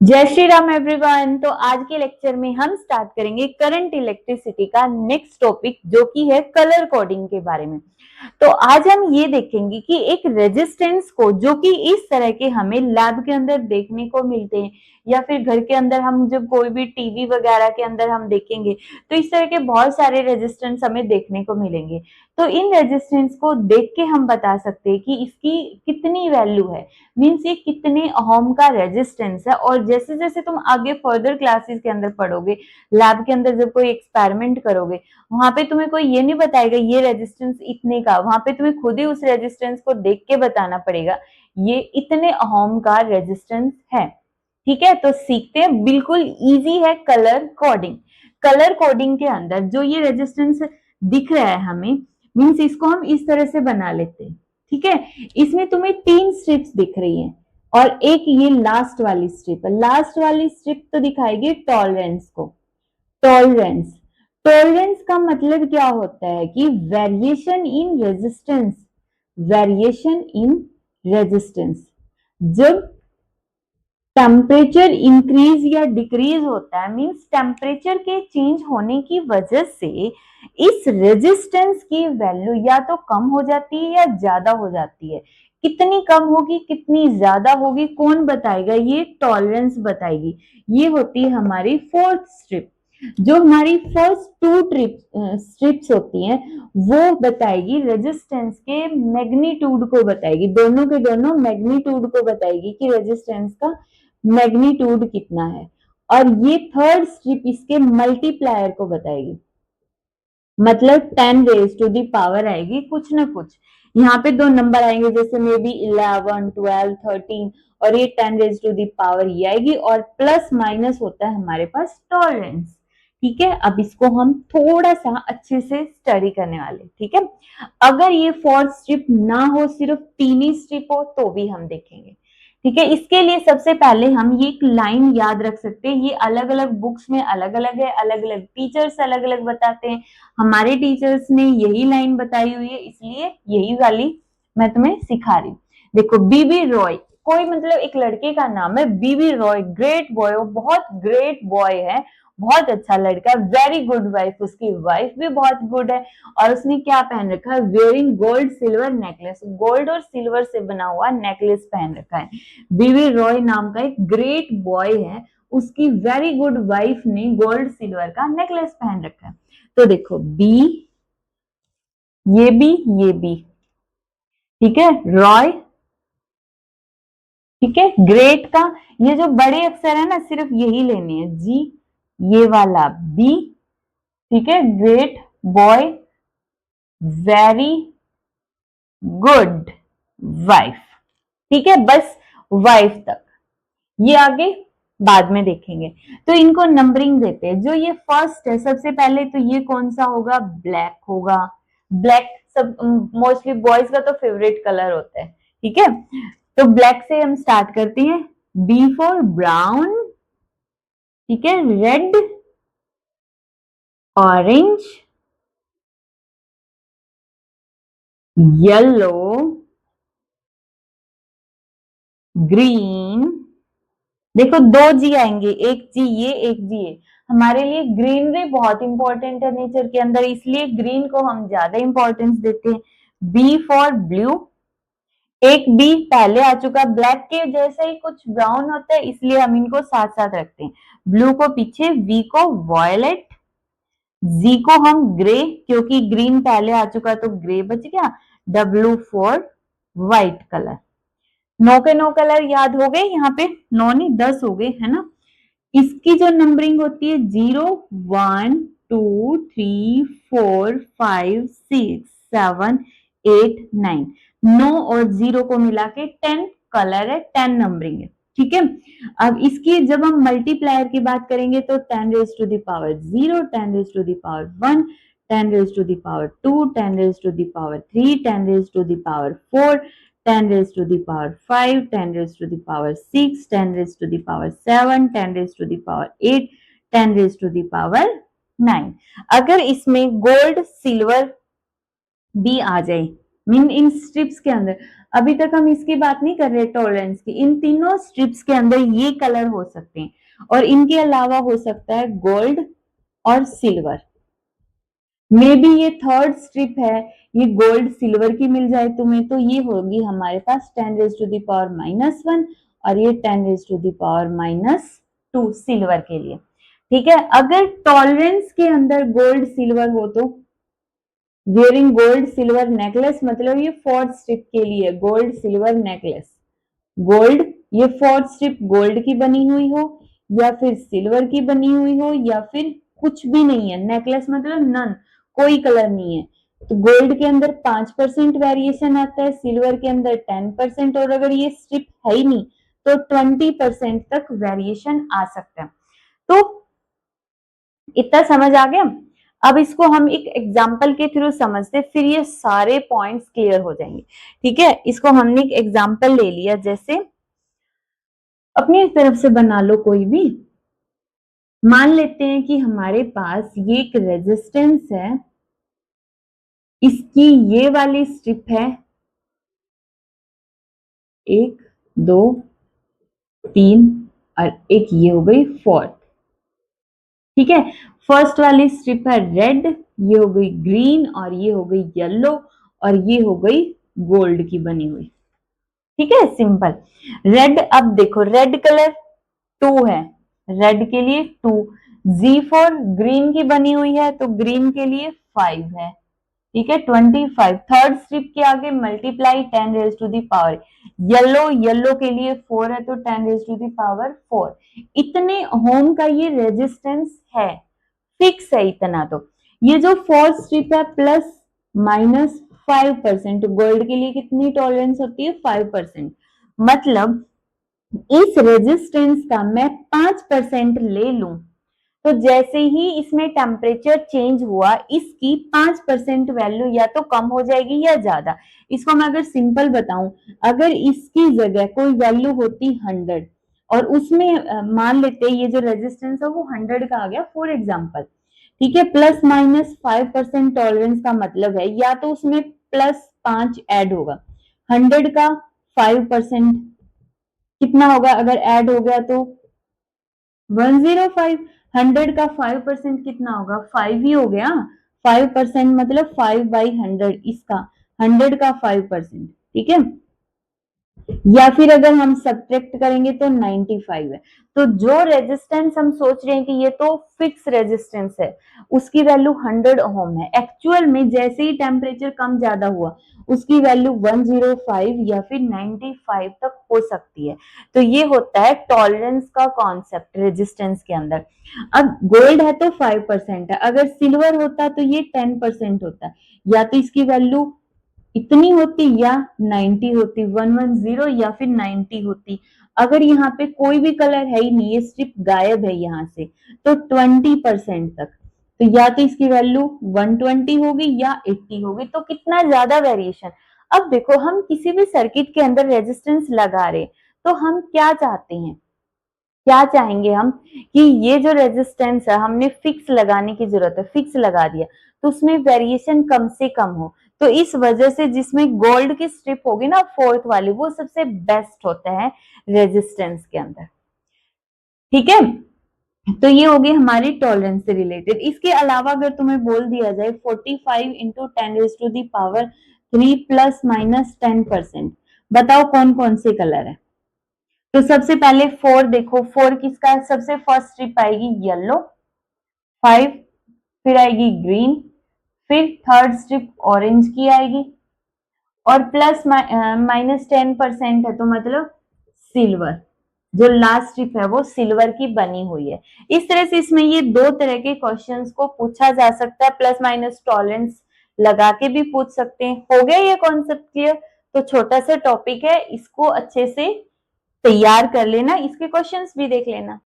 जय श्री राम एवरीवन। तो आज के लेक्चर में हम स्टार्ट करेंगे करंट इलेक्ट्रिसिटी का नेक्स्ट टॉपिक, जो कि है कलर कोडिंग के बारे में। तो आज हम ये देखेंगे कि एक रेजिस्टेंस को, जो कि इस तरह के हमें लैब के अंदर देखने को मिलते हैं या फिर घर के अंदर हम जब कोई भी टीवी वगैरह के अंदर हम देखेंगे तो इस तरह के बहुत सारे रेजिस्टेंस हमें देखने को मिलेंगे। तो इन रेजिस्टेंस को देख के हम बता सकते हैं कि इसकी कितनी वैल्यू है, मीन्स ये कितने ओम का रेजिस्टेंस है। और जैसे जैसे तुम आगे फर्दर क्लासेस के अंदर पढ़ोगे, लैब के अंदर जब कोई एक्सपेरिमेंट करोगे, वहां पे तुम्हें कोई ये नहीं बताएगा ये रेजिस्टेंस इतने का, वहां पे तुम्हें खुद ही उस रेजिस्टेंस को देख के बताना पड़ेगा ये इतने ओम का रेजिस्टेंस है। ठीक है, तो सीखते हैं। बिल्कुल इजी है कलर कोडिंग। कलर कोडिंग के अंदर जो ये रेजिस्टेंस दिख रहा है हमें, मीन्स इसको हम इस तरह से बना लेते हैं। ठीक है, इसमें तुम्हें 3 स्ट्रिप्स दिख रही हैं और एक ये लास्ट वाली स्ट्रिप है। लास्ट वाली स्ट्रिप तो दिखाएगी टॉलरेंस को। टॉलरेंस, टॉलरेंस का मतलब क्या होता है कि variation in resistance. Variation in resistance, जब टेम्परेचर इंक्रीज या डिक्रीज होता है, मींस टेम्परेचर के चेंज होने की वजह से इस रेजिस्टेंस की वैल्यू या तो कम हो जाती है या ज्यादा हो जाती है। कितनी कम होगी कितनी ज्यादा होगी कौन बताएगा? ये टॉलरेंस बताएगी। ये होती है हमारी फोर्थ स्ट्रिप। जो हमारी फर्स्ट 2 स्ट्रिप्स होती हैं वो बताएगी रेजिस्टेंस के मैग्नीट्यूड को, बताएगी दोनों के दोनों मैग्नीट्यूड को बताएगी कि रेजिस्टेंस का मैग्नीट्यूड कितना है। और ये थर्ड स्ट्रिप इसके मल्टीप्लायर को बताएगी, मतलब 10 रेज टू दी पावर आएगी कुछ ना कुछ। यहाँ पे 2 नंबर आएंगे, जैसे मे बी 11, 12, 13, और ये 10 रेज टू दी पावर ये आएगी। और प्लस माइनस होता है हमारे पास टॉलरेंस। ठीक है, अब इसको हम थोड़ा सा अच्छे से स्टडी करने वाले। ठीक है, अगर ये फोर्थ स्ट्रिप ना हो, सिर्फ 3 ही स्ट्रिप हो, तो भी हम देखेंगे। ठीक है, इसके लिए सबसे पहले हम ये एक लाइन याद रख सकते हैं। ये अलग अलग बुक्स में अलग अलग है, अलग अलग टीचर्स अलग अलग बताते हैं। हमारे टीचर्स ने यही लाइन बताई हुई है, इसलिए यही वाली मैं तुम्हें सिखा रही हूँ। देखो, बीबी रॉय, कोई मतलब एक लड़के का नाम है बीबी रॉय, ग्रेट बॉय, बहुत ग्रेट बॉय है, बहुत अच्छा लड़का, वेरी गुड वाइफ, उसकी वाइफ भी बहुत गुड है। और उसने क्या पहन रखा है? Wearing gold silver necklace, gold और सिल्वर से बना हुआ नेकलेस पहन रखा है। बीबी रॉय नाम का एक ग्रेट बॉय है, उसकी वेरी गुड वाइफ ने गोल्ड सिल्वर का नेकलेस पहन रखा है। तो देखो, बी, ये बी, ये बी, ठीक है, रॉय, ठीक है, ग्रेट का ये जो बड़े अक्षर है ना, सिर्फ यही लेने हैं, जी, ये वाला बी, ठीक है, great boy, very good wife. ठीक है, बस वाइफ तक, ये आगे बाद में देखेंगे। तो इनको नंबरिंग देते हैं। जो ये फर्स्ट है, सबसे पहले तो ये कौन सा होगा? ब्लैक होगा। ब्लैक सब मोस्टली बॉयज का तो फेवरेट कलर होता है। ठीक है, तो ब्लैक से हम स्टार्ट करते हैं। बी फॉर ब्राउन, ठीक है, रेड, ऑरेंज, येलो, ग्रीन। देखो, 2 जी आएंगे, एक जी ये, एक जी ये। हमारे लिए ग्रीनरी बहुत इंपॉर्टेंट है नेचर के अंदर, इसलिए ग्रीन को हम ज्यादा इंपॉर्टेंस देते हैं। बी फॉर ब्लू, एक बी पहले आ चुका, ब्लैक के जैसे ही कुछ ब्राउन होता है, इसलिए हम इनको साथ साथ रखते हैं। ब्लू को पीछे, वी को वॉयलेट, जी को हम ग्रे, क्योंकि ग्रीन पहले आ चुका तो ग्रे बच गया। W for white colour. 9 के 9 कलर याद हो गए यहाँ पे? 9 नहीं 10 हो गए, है ना। इसकी जो नंबरिंग होती है 0, 1, 2, 3, 4, 5, 6, 7, 8, 9, 9 और 0 को मिला के 10 कलर है, 10 नंबरिंग है। ठीक है, अब इसकी जब हम मल्टीप्लायर की बात करेंगे तो 10 raise to the power 0, 10 raise to the power 1, 10 raised to the power 2, 10 raised to the power 3, 10 raised to the power 4, 10 raised to the power 5, 10 raised to the power 6, 10 raised to the power 7, 10 raised to the power 8, 10 raised to the power 9। अगर इसमें gold silver भी आ जाए, mean in strips के अंदर, अभी तक हम इसकी बात नहीं कर रहे टॉलरेंस की, इन तीनों स्ट्रिप्स के अंदर ये कलर हो सकते हैं, और इनके अलावा हो सकता है गोल्ड और सिल्वर। मे बी ये थर्ड स्ट्रिप है, ये गोल्ड सिल्वर की मिल जाए तुम्हें, तो ये होगी हमारे पास 10⁻⁻1 और ये 10⁻⁻2 सिल्वर के लिए। ठीक है, अगर टॉलरेंस के अंदर गोल्ड सिल्वर हो तो वेयरिंग गोल्ड सिल्वर नेकलेस, मतलब ये फोर्थ स्ट्रिप के लिए गोल्ड सिल्वर नेकलेस, गोल्ड ये फोर्थ स्ट्रिप गोल्ड की बनी हुई हो या फिर सिल्वर की बनी हुई हो या फिर कुछ भी नहीं है, नेकलेस मतलब नन, कोई कलर नहीं है, तो गोल्ड के अंदर 5% वेरिएशन आता है, सिल्वर के अंदर 10%, और अगर ये स्ट्रिप है ही नहीं तो 20% तक वेरिएशन आ सकता है। तो इतना समझ आ गया। अब इसको हम एक एग्जाम्पल के थ्रू समझते, फिर ये सारे पॉइंट्स क्लियर हो जाएंगे। ठीक है, इसको हमने एक एग्जाम्पल ले लिया, जैसे अपनी तरफ से बना लो कोई भी। मान लेते हैं कि हमारे पास ये एक रेजिस्टेंस है, इसकी ये वाली स्ट्रिप है 1 2 3 और एक ये हो गई 4। ठीक है, फर्स्ट वाली स्ट्रिप है रेड, ये हो गई ग्रीन और ये हो गई येलो और ये हो गई गोल्ड की बनी हुई। ठीक है, सिंपल। रेड, अब देखो रेड कलर 2 है, रेड के लिए 2, Z4 ग्रीन की बनी हुई है तो ग्रीन के लिए 5 है। ठीक है, 25 थर्ड स्ट्रिप के आगे multiply 10 raise to the power, yellow, yellow के लिए 4 है तो 10 रेज टू दी पावर 4। इतने होम का ये रेजिस्टेंस है, फिक्स है इतना। तो ये जो फोर्थ स्ट्रिप है प्लस माइनस 5%, गोल्ड के लिए कितनी टॉलरेंस होती है 5%, मतलब इस रेजिस्टेंस का मैं 5% ले लूं तो जैसे ही इसमें टेम्परेचर चेंज हुआ इसकी 5% वैल्यू या तो कम हो जाएगी या ज्यादा। इसको मैं अगर सिंपल बताऊं, अगर इसकी जगह कोई वैल्यू होती 100 और उसमें मान लेते ये जो रेजिस्टेंस है वो 100 का आ गया फॉर एग्जांपल, ठीक है, प्लस माइनस 5% टॉलरेंस का मतलब है या तो उसमें प्लस 5 ऐड होगा, 100 का 5% कितना होगा, अगर ऐड हो गया तो 105, 100 का 5% कितना होगा 5 ही हो गया, 5% मतलब 5/100, इसका 100 का 5%। ठीक है, या फिर अगर हम सब्ट्रैक्ट करेंगे तो 95 है। तो जो रेजिस्टेंस हम सोच रहे हैं कि ये तो फिक्स रेजिस्टेंस है, उसकी वैल्यू 100 ओम है, एक्चुअल में जैसे ही टेम्परेचर कम ज्यादा हुआ उसकी वैल्यू 105 या फिर 95 तक हो सकती है। तो ये होता है टॉलरेंस का कॉन्सेप्ट रेजिस्टेंस के अंदर। अब गोल्ड है तो 5% है, अगर सिल्वर होता तो ये 10% होता, या तो इसकी वैल्यू इतनी होती या 90 होती, 110 या फिर 90 होती। अगर यहाँ पे कोई भी कलर है ही नहीं, ये स्ट्रिप गायब है यहाँ से, तो 20% तक, तो या तो इसकी वैल्यू 120 होगी या 80 होगी। तो कितना ज्यादा वेरिएशन। अब देखो हम किसी भी सर्किट के अंदर रेजिस्टेंस लगा रहे, तो हम क्या चाहते हैं, क्या चाहेंगे हम कि ये जो रेजिस्टेंस है हमने फिक्स लगाने की जरूरत है, फिक्स लगा दिया तो उसमें वेरिएशन कम से कम हो। तो इस वजह से जिसमें गोल्ड की स्ट्रिप होगी ना फोर्थ वाली, वो सबसे बेस्ट होता है रेजिस्टेंस के अंदर। ठीक है, तो ये होगी हमारी टॉलरेंस से रिलेटेड। इसके अलावा अगर तुम्हें बोल दिया जाए 45 इंटू 10⁻³ प्लस माइनस 10%, बताओ कौन कौन से कलर है। तो सबसे पहले 4 देखो, 4 किसका है, सबसे फर्स्ट स्ट्रिप आएगी येलो, 5 फिर आएगी ग्रीन, फिर थर्ड स्ट्रिप ऑरेंज की आएगी, और प्लस माइनस 10% है तो मतलब सिल्वर, जो लास्ट स्ट्रिप है वो सिल्वर की बनी हुई है। इस तरह से इसमें ये दो तरह के क्वेश्चंस को पूछा जा सकता है, प्लस माइनस टॉलरेंस लगा के भी पूछ सकते हैं। हो गया ये कॉन्सेप्ट क्लियर। तो छोटा सा टॉपिक है, इसको अच्छे से तैयार कर लेना, इसके क्वेश्चंस भी देख लेना।